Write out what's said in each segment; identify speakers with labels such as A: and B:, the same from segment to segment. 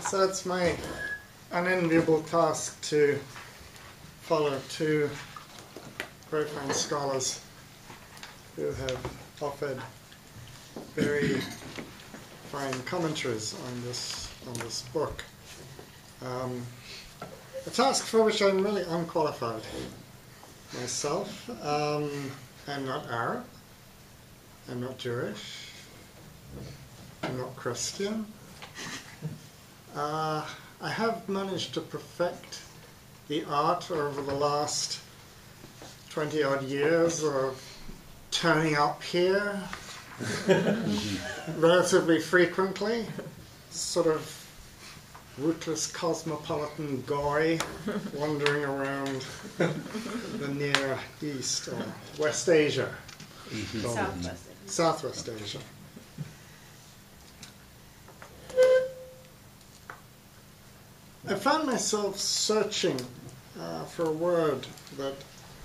A: So it's my unenviable task to follow two very fine scholars who have offered very fine commentaries on this book. A task for which I'm really unqualified myself. I'm not Arab, I'm not Jewish, I'm not Christian. I have managed to perfect the art over the last 20-odd years of turning up here relatively frequently, sort of rootless cosmopolitan goy wandering around the Near East or West Asia. Southwest Asia. I found myself searching for a word that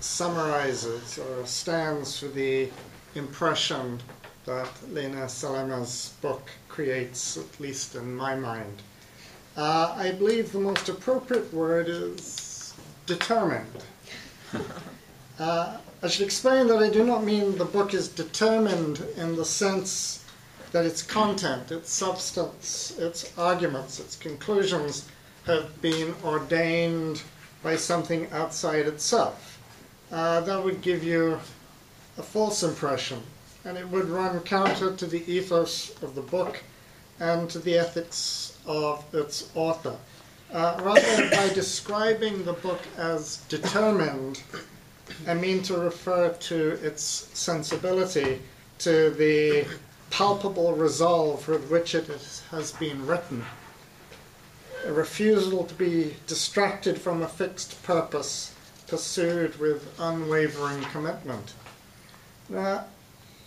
A: summarizes or stands for the impression that Lina Salaymeh's book creates, at least in my mind. I believe the most appropriate word is determined. I should explain that I do not mean the book is determined in the sense that its content, its substance, its arguments, its conclusions have been ordained by something outside itself. That would give you a false impression, and it would run counter to the ethos of the book and to the ethics of its author. Rather, by describing the book as determined, I mean to refer to its sensibility, to the palpable resolve with which it has been written, a refusal to be distracted from a fixed purpose, pursued with unwavering commitment. Now,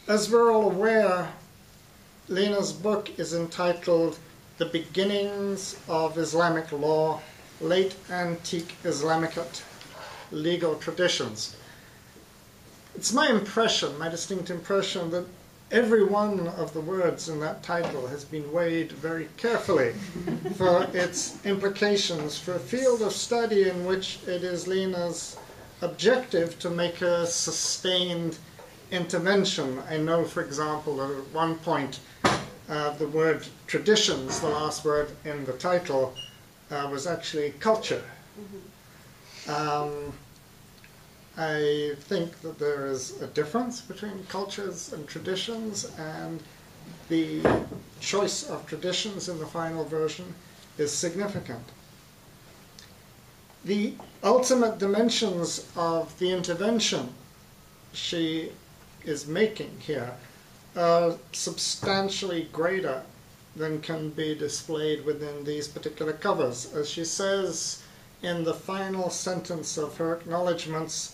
A: as we're all aware, Lina's book is entitled The Beginnings of Islamic Law, Late Antique Islamicate Legal Traditions. It's my impression, my distinct impression, that every one of the words in that title has been weighed very carefully for its implications for a field of study in which it is Lina's objective to make a sustained intervention. I know, for example, at one point the word traditions, the last word in the title, was actually culture. I think that there is a difference between cultures and traditions, and the choice of traditions in the final version is significant. The ultimate dimensions of the intervention she is making here are substantially greater than can be displayed within these particular covers. As she says in the final sentence of her acknowledgements,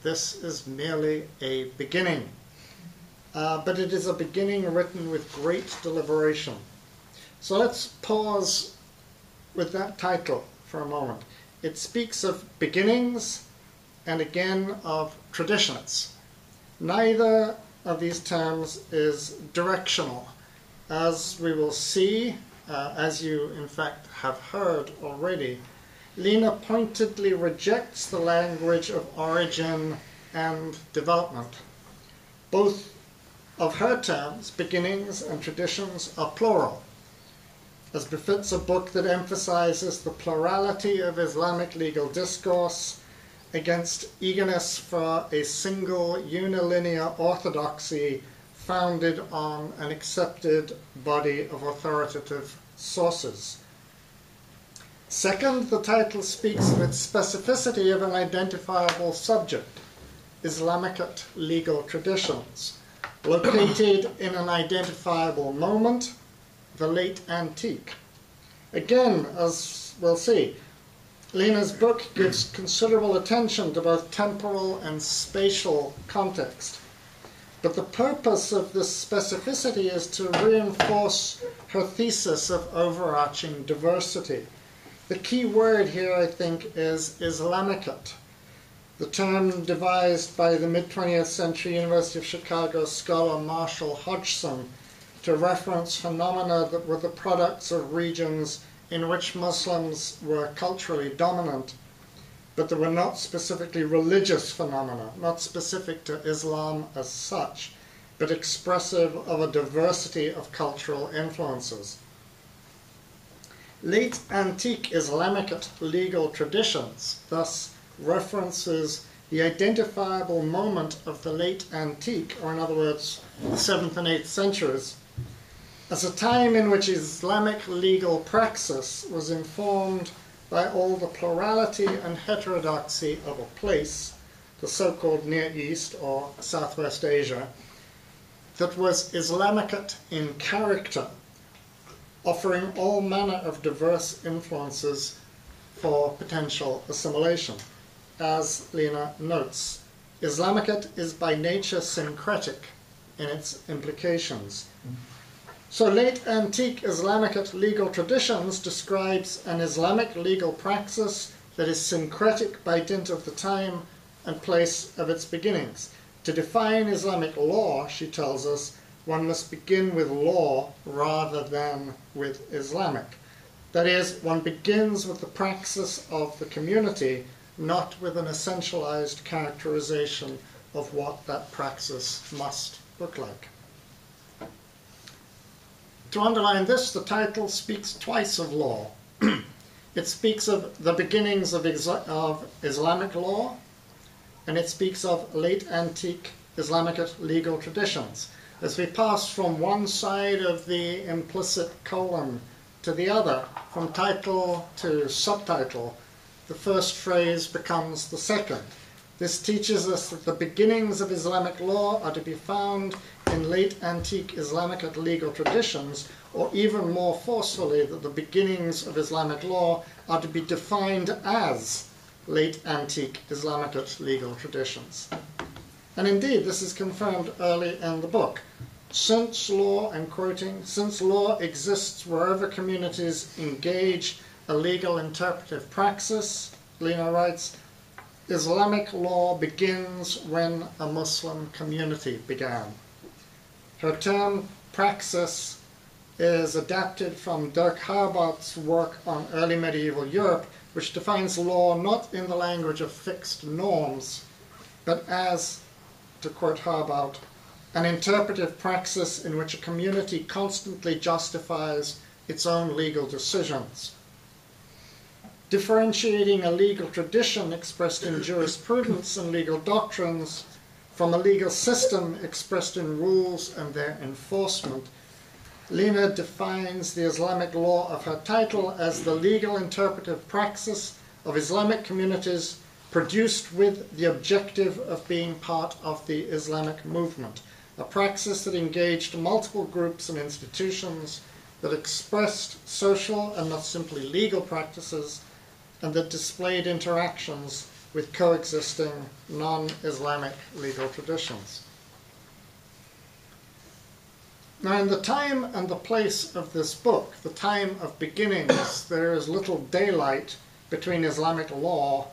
A: this is merely a beginning. But it is a beginning written with great deliberation. So let's pause with that title for a moment. It speaks of beginnings and again of traditions. Neither of these terms is directional. As we will see, as you in fact have heard already, Lina pointedly rejects the language of origin and development. Both of her terms, beginnings and traditions, are plural, as befits a book that emphasizes the plurality of Islamic legal discourse against eagerness for a single unilinear orthodoxy founded on an accepted body of authoritative sources. Second, the title speaks of its specificity of an identifiable subject, Islamicate legal traditions, located in an identifiable moment, the late antique. Again, as we'll see, Lina's book gives considerable attention to both temporal and spatial context. But the purpose of this specificity is to reinforce her thesis of overarching diversity. The key word here, I think, is Islamicate, the term devised by the mid-20th century University of Chicago scholar Marshall Hodgson to reference phenomena that were the products of regions in which Muslims were culturally dominant, but they were not specifically religious phenomena, not specific to Islam as such, but expressive of a diversity of cultural influences. Late antique Islamicate legal traditions thus references the identifiable moment of the late antique, or in other words, the 7th and 8th centuries, as a time in which Islamic legal praxis was informed by all the plurality and heterodoxy of a place, the so-called Near East or Southwest Asia, that was Islamicate in character, offering all manner of diverse influences for potential assimilation. As LENA notes, Islamicate is by nature syncretic in its implications. So late antique Islamicate legal traditions describes an Islamic legal praxis that is syncretic by dint of the time and place of its beginnings. To define Islamic law, she tells us, one must begin with law rather than with Islamic. That is, one begins with the praxis of the community, not with an essentialized characterization of what that praxis must look like. To underline this, the title speaks twice of law. It speaks of the beginnings of Islamic law, and it speaks of late antique Islamicate legal traditions. As we pass from one side of the implicit colon to the other, from title to subtitle, the first phrase becomes the second. This teaches us that the beginnings of Islamic law are to be found in late antique Islamicate legal traditions, or even more forcefully, that the beginnings of Islamic law are to be defined as late antique Islamicate legal traditions. And indeed, this is confirmed early in the book. Since law, I'm quoting, since law exists wherever communities engage a legal interpretive praxis, LENA writes, Islamic law begins when a Muslim community began. Her term praxis is adapted from Dirk Harbart's work on early medieval Europe, which defines law not in the language of fixed norms, but as, to quote Harbart, an interpretive praxis in which a community constantly justifies its own legal decisions. Differentiating a legal tradition expressed in jurisprudence and legal doctrines from a legal system expressed in rules and their enforcement, LENA defines the Islamic law of her title as the legal interpretive praxis of Islamic communities produced with the objective of being part of the Islamic movement, a praxis that engaged multiple groups and institutions, that expressed social and not simply legal practices, and that displayed interactions with coexisting non-Islamic legal traditions. Now, in the time and the place of this book, the time of beginnings, there is little daylight between Islamic law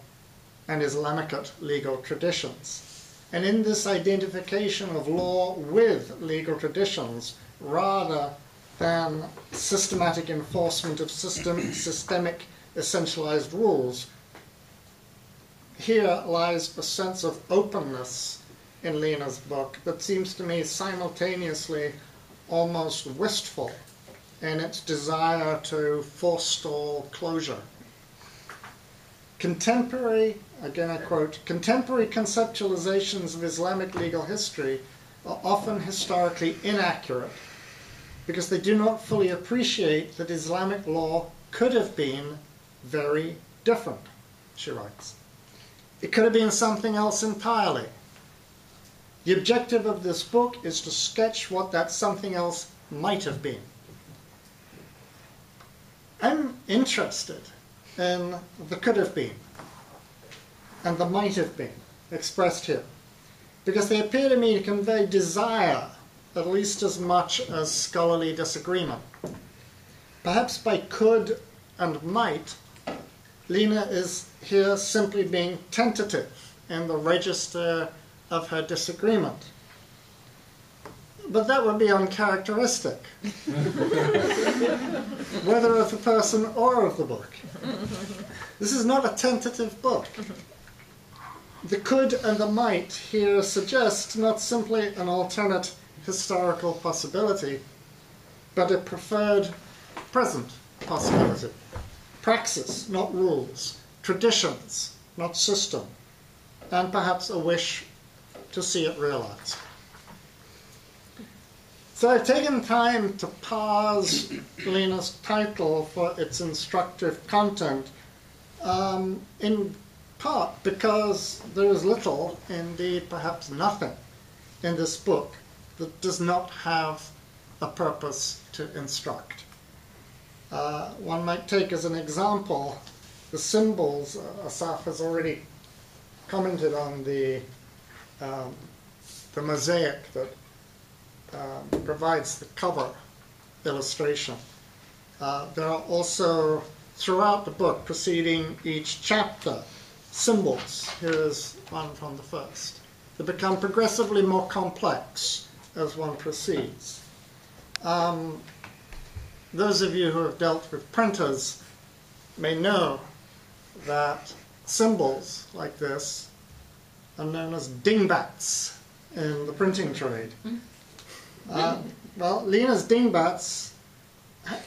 A: and Islamicate legal traditions. And in this identification of law with legal traditions, rather than systematic enforcement of systemic essentialized rules, here lies a sense of openness in LENA's book that seems to me simultaneously almost wistful in its desire to forestall closure. Contemporary, again I quote, contemporary conceptualizations of Islamic legal history are often historically inaccurate because they do not fully appreciate that Islamic law could have been very different, she writes. It could have been something else entirely. The objective of this book is to sketch what that something else might have been. I'm interested in the could have been and the might have been expressed here, because they appear to me to convey desire at least as much as scholarly disagreement. Perhaps by could and might, LENA is here simply being tentative in the register of her disagreement. But that would be uncharacteristic, whether of the person or of the book. This is not a tentative book. The could and the might here suggest not simply an alternate historical possibility, but a preferred present possibility. Praxis, not rules. Traditions, not system. And perhaps a wish to see it realized. So I've taken time to parse LENA's title for its instructive content, in part because there is little, indeed perhaps nothing, in this book that does not have a purpose to instruct. One might take as an example the symbols. Asaf has already commented on the mosaic that provides the cover illustration. There are also, throughout the book, preceding each chapter, symbols. Here is one from the first. They become progressively more complex as one proceeds. Those of you who have dealt with printers may know that symbols like this are known as dingbats in the printing trade. Well, LENA's dingbats,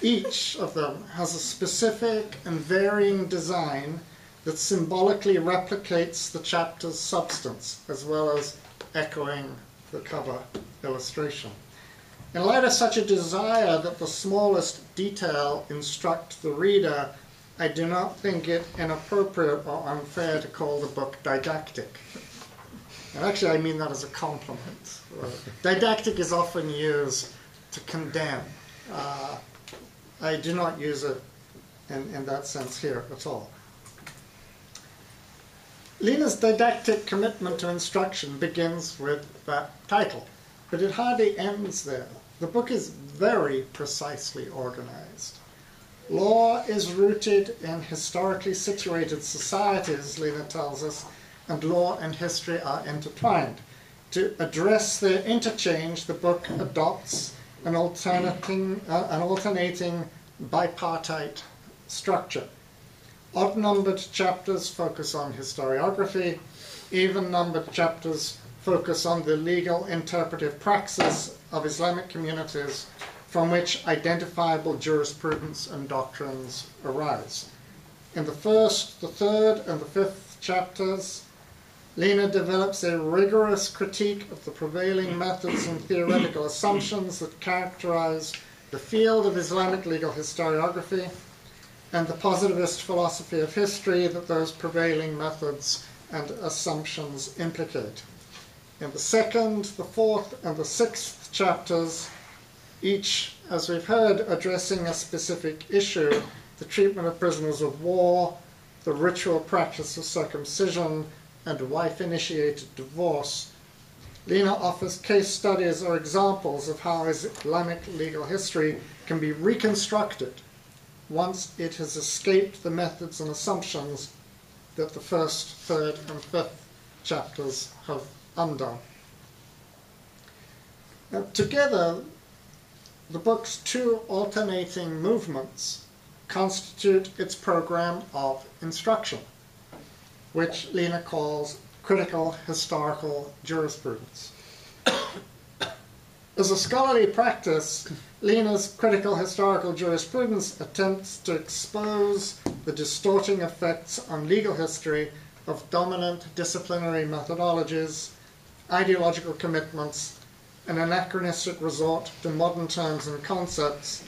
A: each of them has a specific and varying design that symbolically replicates the chapter's substance, as well as echoing the cover illustration. In light of such a desire that the smallest detail instruct the reader, I do not think it inappropriate or unfair to call the book didactic. And actually, I mean that as a compliment. Didactic is often used to condemn. I do not use it in that sense here at all. LENA's didactic commitment to instruction begins with that title, but it hardly ends there. The book is very precisely organized. Law is rooted in historically situated societies, LENA tells us, and law and history are intertwined. To address their interchange, the book adopts an alternating bipartite structure. Odd-numbered chapters focus on historiography. Even-numbered chapters focus on the legal interpretive praxis of Islamic communities from which identifiable jurisprudence and doctrines arise. In the first, the third, and the fifth chapters, LENA develops a rigorous critique of the prevailing methods and theoretical assumptions that characterize the field of Islamic legal historiography and the positivist philosophy of history that those prevailing methods and assumptions implicate. In the second, the fourth, and the sixth chapters, each, as we've heard, addressing a specific issue, the treatment of prisoners of war, the ritual practice of circumcision, and wife-initiated divorce, LENA offers case studies or examples of how Islamic legal history can be reconstructed once it has escaped the methods and assumptions that the first, third, and fifth chapters have undone. Now, together, the book's two alternating movements constitute its program of instruction, which LENA calls critical historical jurisprudence. As a scholarly practice, LENA's critical historical jurisprudence attempts to expose the distorting effects on legal history of dominant disciplinary methodologies, ideological commitments, and anachronistic resort to modern terms and concepts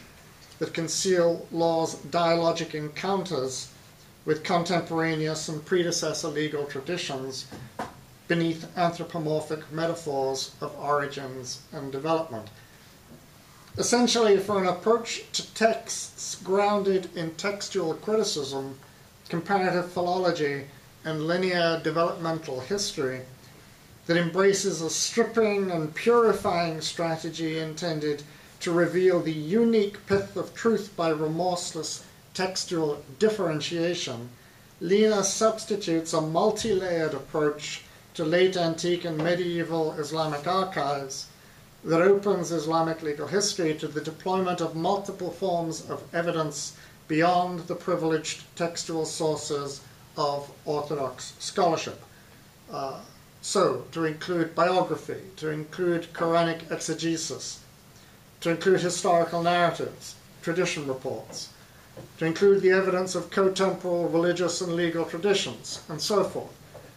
A: that conceal law's dialogic encounters with contemporaneous and predecessor legal traditions beneath anthropomorphic metaphors of origins and development. Essentially, for an approach to texts grounded in textual criticism, comparative philology, and linear developmental history that embraces a stripping and purifying strategy intended to reveal the unique pith of truth by remorseless textual differentiation, LENA substitutes a multi-layered approach to late antique and medieval Islamic archives that opens Islamic legal history to the deployment of multiple forms of evidence beyond the privileged textual sources of orthodox scholarship. So, to include biography, to include Quranic exegesis, to include historical narratives, tradition reports, to include the evidence of cotemporal religious and legal traditions, and so forth.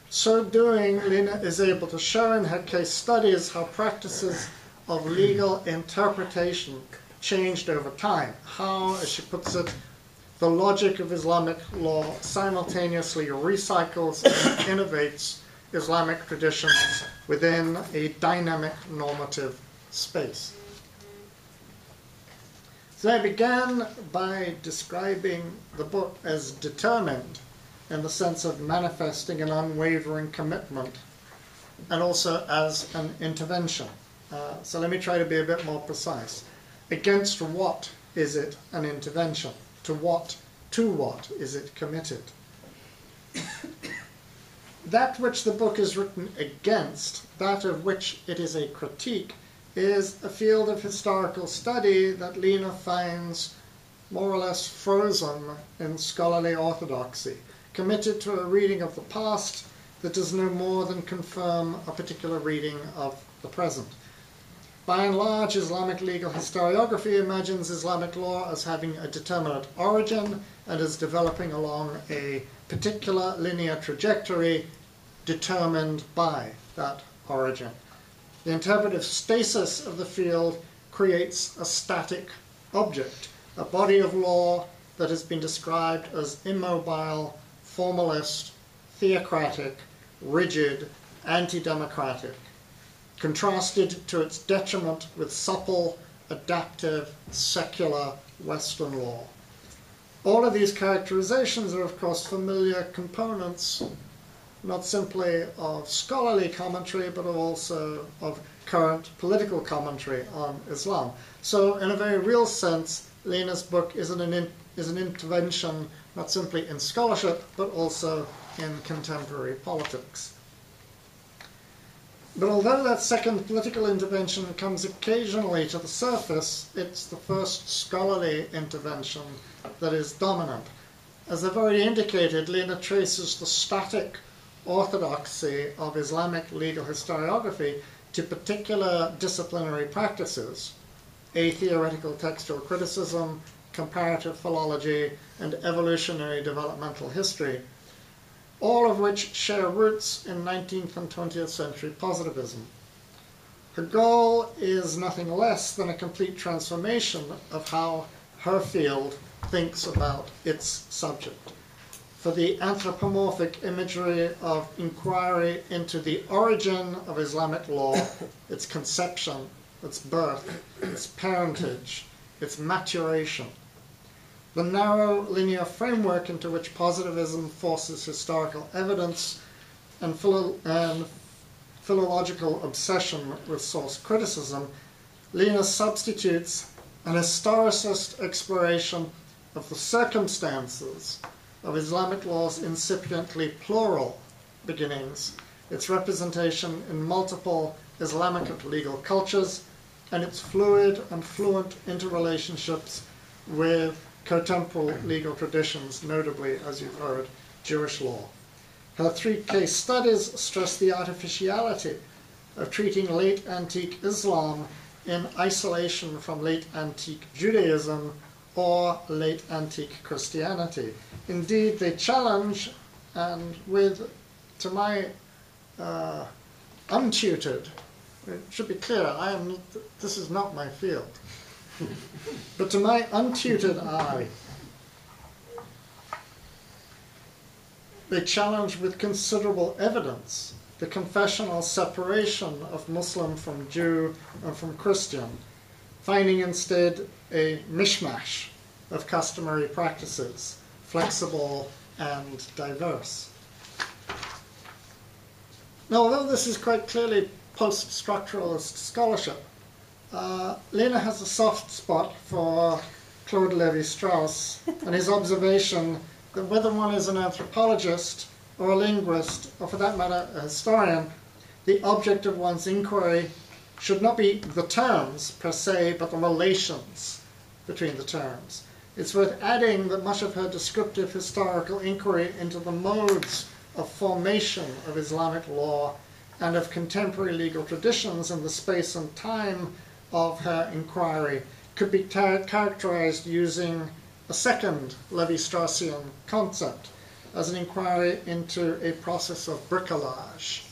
A: So doing, Lina is able to show in her case studies how practices of legal interpretation changed over time, how, as she puts it, the logic of Islamic law simultaneously recycles and innovates Islamic traditions within a dynamic normative space. So I began by describing the book as determined in the sense of manifesting an unwavering commitment, and also as an intervention. So let me try to be a bit more precise. Against what is it an intervention? To what is it committed? That which the book is written against, that of which it is a critique, is a field of historical study that Lina finds more or less frozen in scholarly orthodoxy, committed to a reading of the past that does no more than confirm a particular reading of the present. By and large, Islamic legal historiography imagines Islamic law as having a determinate origin and as developing along a particular linear trajectory determined by that origin. The interpretive stasis of the field creates a static object, a body of law that has been described as immobile, formalist, theocratic, rigid, anti-democratic, contrasted to its detriment with supple, adaptive, secular Western law. All of these characterizations are, of course, familiar components, not simply of scholarly commentary, but also of current political commentary on Islam. So, in a very real sense, Lina's book is an intervention not simply in scholarship, but also in contemporary politics. But although that second political intervention comes occasionally to the surface, it's the first scholarly intervention that is dominant. As I've already indicated, Lina traces the static orthodoxy of Islamic legal historiography to particular disciplinary practices, atheoretical textual criticism, comparative philology, and evolutionary developmental history, all of which share roots in 19th and 20th century positivism. Her goal is nothing less than a complete transformation of how her field thinks about its subject. For the anthropomorphic imagery of inquiry into the origin of Islamic law, its conception, its birth, its parentage, its maturation, the narrow linear framework into which positivism forces historical evidence and philological obsession with source criticism, Lina substitutes an historicist exploration of the circumstances of Islamic law's incipiently plural beginnings, its representation in multiple Islamicate legal cultures, and its fluid and fluent interrelationships with cotemporal legal traditions, notably, as you've heard, Jewish law. Her three case studies stress the artificiality of treating late antique Islam in isolation from late antique Judaism or late antique Christianity. Indeed, they challenge, and with, to my untutored, it should be clear, this is not my field, but to my untutored eye, they challenge with considerable evidence the confessional separation of Muslim from Jew and from Christian, finding instead a mishmash of customary practices, flexible and diverse. Now, although this is quite clearly post-structuralist scholarship, Lina has a soft spot for Claude Lévi-Strauss and his observation that whether one is an anthropologist or a linguist, or for that matter a historian, the object of one's inquiry should not be the terms per se, but the relations between the terms. It's worth adding that much of her descriptive historical inquiry into the modes of formation of Islamic law and of contemporary legal traditions in the space and time of her inquiry could be characterized using a second Levi-Straussian concept as an inquiry into a process of bricolage.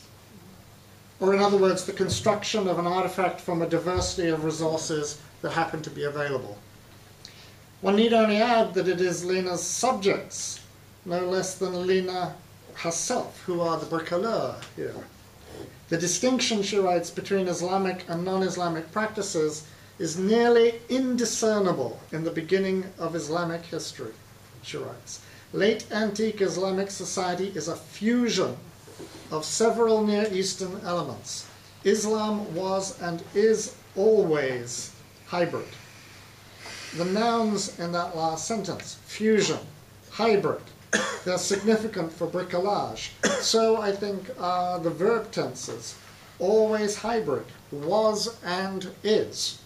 A: Or in other words, the construction of an artifact from a diversity of resources that happen to be available. One need only add that it is LENA's subjects, no less than LENA herself, who are the bricoleurs here. The distinction, she writes, between Islamic and non-Islamic practices is nearly indiscernible in the beginning of Islamic history, she writes. Late antique Islamic society is a fusion of several Near Eastern elements. Islam was and is always hybrid. The nouns in that last sentence, fusion, hybrid, they're significant for bricolage. So I think are the verb tenses, always hybrid, was and is.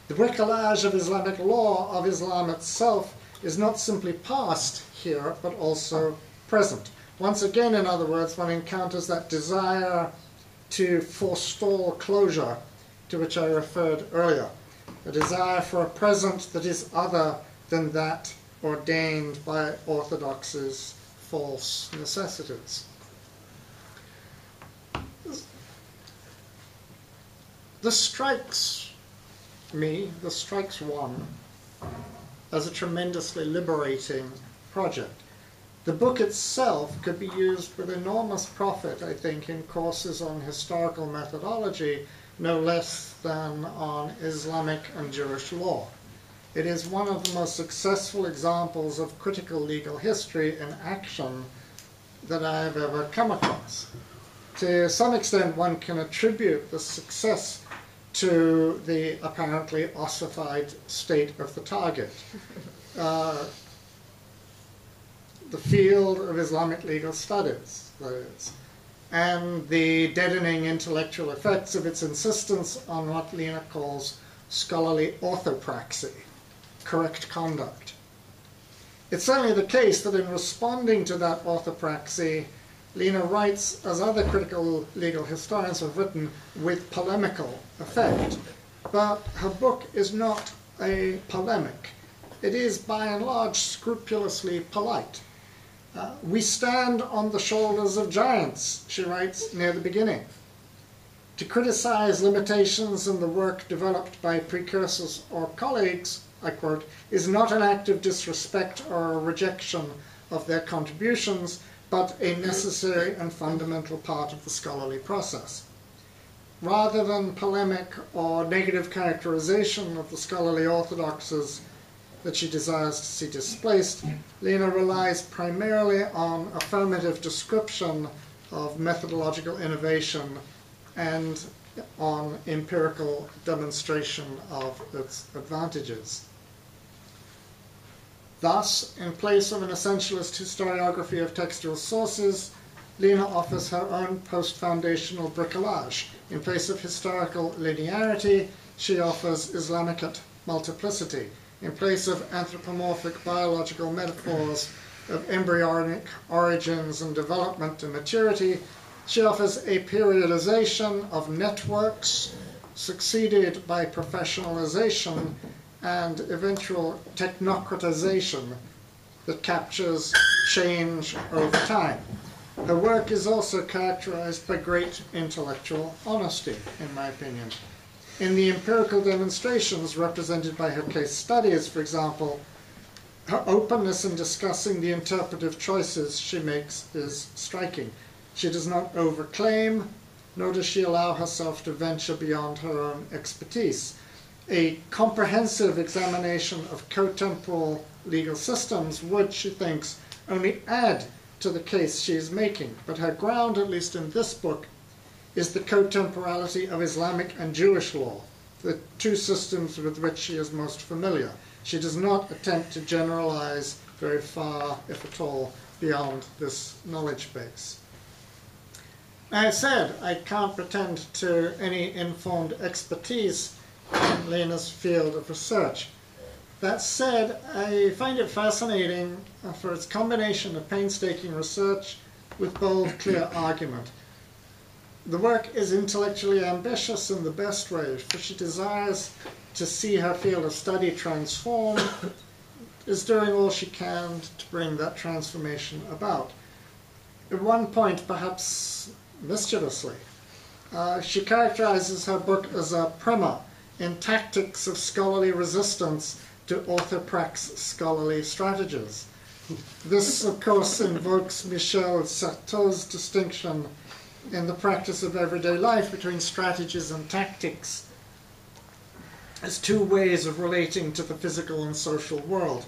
A: The bricolage of Islamic law, of Islam itself, is not simply past here, but also present. Once again, in other words, one encounters that desire to forestall closure to which I referred earlier. A desire for a present that is other than that ordained by orthodoxy's false necessities. This strikes me, this strikes one, as a tremendously liberating project. The book itself could be used with enormous profit, I think, in courses on historical methodology, no less than on Islamic and Jewish law. It is one of the most successful examples of critical legal history in action that I have ever come across. To some extent, one can attribute the success to the apparently ossified state of the target. The field of Islamic legal studies, that is, and the deadening intellectual effects of its insistence on what Lina calls scholarly orthopraxy, correct conduct. It's certainly the case that in responding to that orthopraxy, Lina writes, as other critical legal historians have written, with polemical effect. But her book is not a polemic. It is, by and large, scrupulously polite. We stand on the shoulders of giants, she writes near the beginning. To criticize limitations in the work developed by precursors or colleagues, I quote, is not an act of disrespect or a rejection of their contributions, but a necessary and fundamental part of the scholarly process. Rather than polemic or negative characterization of the scholarly orthodoxies that she desires to see displaced, Lina relies primarily on affirmative description of methodological innovation and on empirical demonstration of its advantages. Thus, in place of an essentialist historiography of textual sources, Lina offers her own post-foundational bricolage. In place of historical linearity, she offers Islamicate multiplicity. In place of anthropomorphic biological metaphors of embryonic origins and development to maturity, she offers a periodization of networks succeeded by professionalization and eventual technocratization that captures change over time. Her work is also characterized by great intellectual honesty, in my opinion. In the empirical demonstrations represented by her case studies, for example, her openness in discussing the interpretive choices she makes is striking. She does not overclaim, nor does she allow herself to venture beyond her own expertise. A comprehensive examination of cotemporal legal systems would, she thinks, only add to the case she is making. But her ground, at least in this book, is the cotemporality of Islamic and Jewish law, the two systems with which she is most familiar. She does not attempt to generalize very far, if at all, beyond this knowledge base. I said I can't pretend to any informed expertise in Lena's field of research. That said, I find it fascinating for its combination of painstaking research with bold, clear argument. The work is intellectually ambitious in the best way, for she desires to see her field of study transform, is doing all she can to bring that transformation about. At one point, perhaps mischievously, she characterizes her book as a primer in tactics of scholarly resistance to orthoprax scholarly strategies. This, of course, invokes Michel Certeau's distinction in the practice of everyday life between strategies and tactics as two ways of relating to the physical and social world.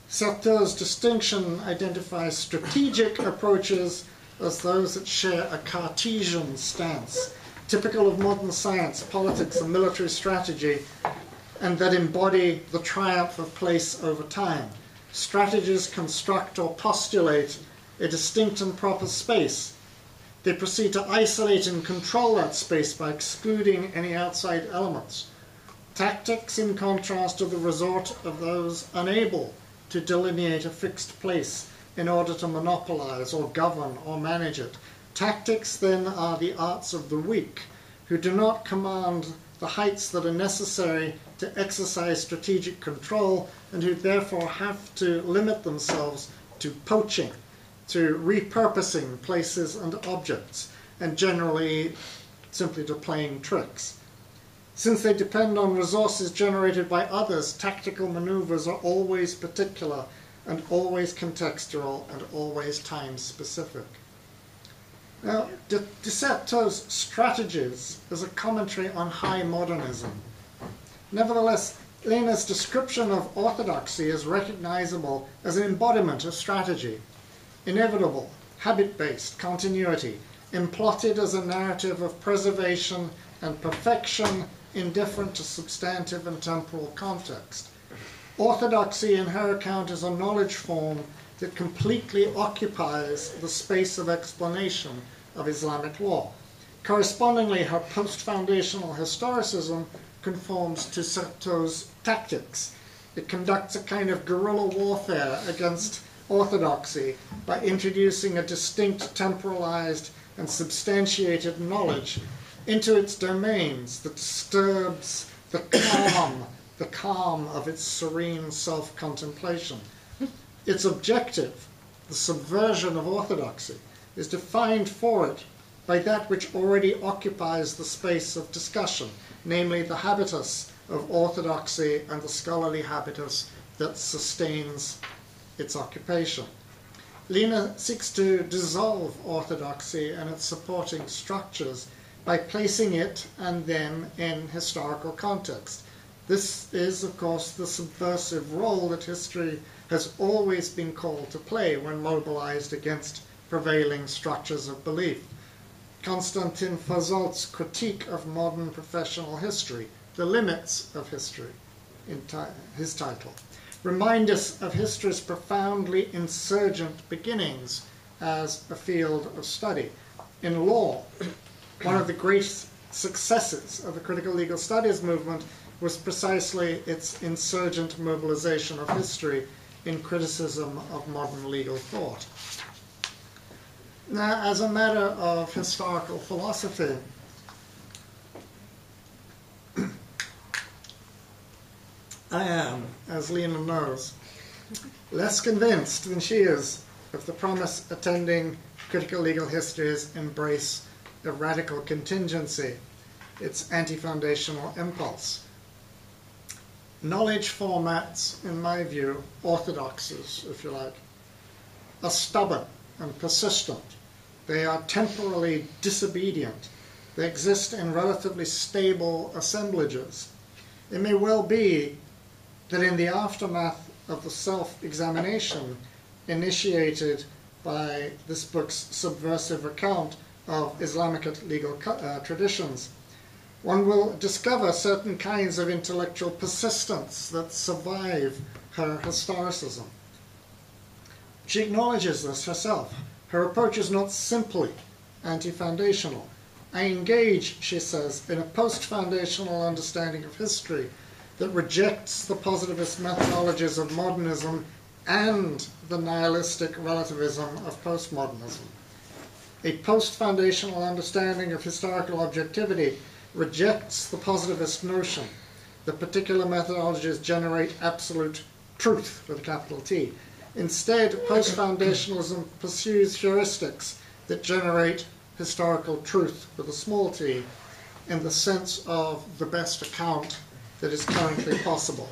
A: Certeau's distinction identifies strategic approaches as those that share a Cartesian stance, typical of modern science, politics, and military strategy, and that embody the triumph of place over time. Strategies construct or postulate a distinct and proper space. They proceed to isolate and control that space by excluding any outside elements. Tactics, in contrast, are the resort of those unable to delineate a fixed place in order to monopolize or govern or manage it. Tactics, then, are the arts of the weak, who do not command the heights that are necessary to exercise strategic control, and who therefore have to limit themselves to poaching, to repurposing places and objects, and generally simply to playing tricks. Since they depend on resources generated by others, tactical maneuvers are always particular and always contextual and always time-specific. Now, de Certeau's strategies is a commentary on high modernism. Nevertheless, Lena's description of orthodoxy is recognizable as an embodiment of strategy, inevitable, habit-based continuity, implotted as a narrative of preservation and perfection indifferent to substantive and temporal context. Orthodoxy, in her account, is a knowledge form that completely occupies the space of explanation of Islamic law. Correspondingly, her post-foundational historicism conforms to Certeau's tactics. It conducts a kind of guerrilla warfare against orthodoxy by introducing a distinct temporalized and substantiated knowledge into its domains that disturbs the calm of its serene self-contemplation. Its objective, the subversion of orthodoxy, is defined for it by that which already occupies the space of discussion, namely the habitus of orthodoxy and the scholarly habitus that sustains its occupation. LENA seeks to dissolve orthodoxy and its supporting structures by placing it and them in historical context. This is, of course, the subversive role that history has always been called to play when mobilized against prevailing structures of belief. Konstantin Fazol's critique of modern professional history, The Limits of History, in his title, remind us of history's profoundly insurgent beginnings as a field of study. In law, one of the great successes of the critical legal studies movement was precisely its insurgent mobilization of history in criticism of modern legal thought. Now, as a matter of historical philosophy, I am, as Lena knows, less convinced than she is of the promise attending critical legal history's embrace of radical contingency, its anti-foundational impulse. Knowledge formats, in my view, orthodoxies, if you like, are stubborn and persistent. They are temporally disobedient. They exist in relatively stable assemblages. It may well be that in the aftermath of the self-examination initiated by this book's subversive account of Islamicate legal traditions, one will discover certain kinds of intellectual persistence that survive her historicism. She acknowledges this herself. Her approach is not simply anti-foundational. I engage, she says, in a post-foundational understanding of history that rejects the positivist methodologies of modernism and the nihilistic relativism of postmodernism. A post-foundational understanding of historical objectivity rejects the positivist notion that particular methodologies generate absolute truth, with a capital T. Instead, post-foundationalism pursues heuristics that generate historical truth, with a small t, in the sense of the best account that is currently possible.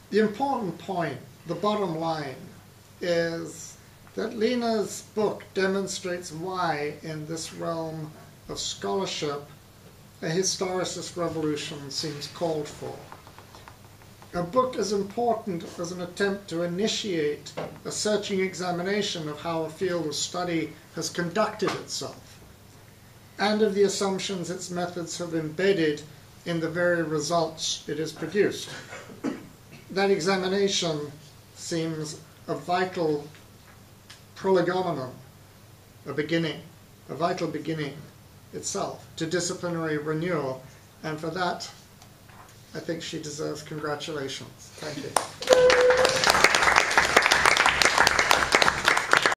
A: The important point, the bottom line, is that LENA's book demonstrates why, in this realm of scholarship, a historicist revolution seems called for. A book as important as an attempt to initiate a searching examination of how a field of study has conducted itself, and of the assumptions its methods have embedded in the very results it has produced. That examination seems a vital prolegomenon, a vital beginning itself to disciplinary renewal, and for that I think she deserves congratulations. Thank you.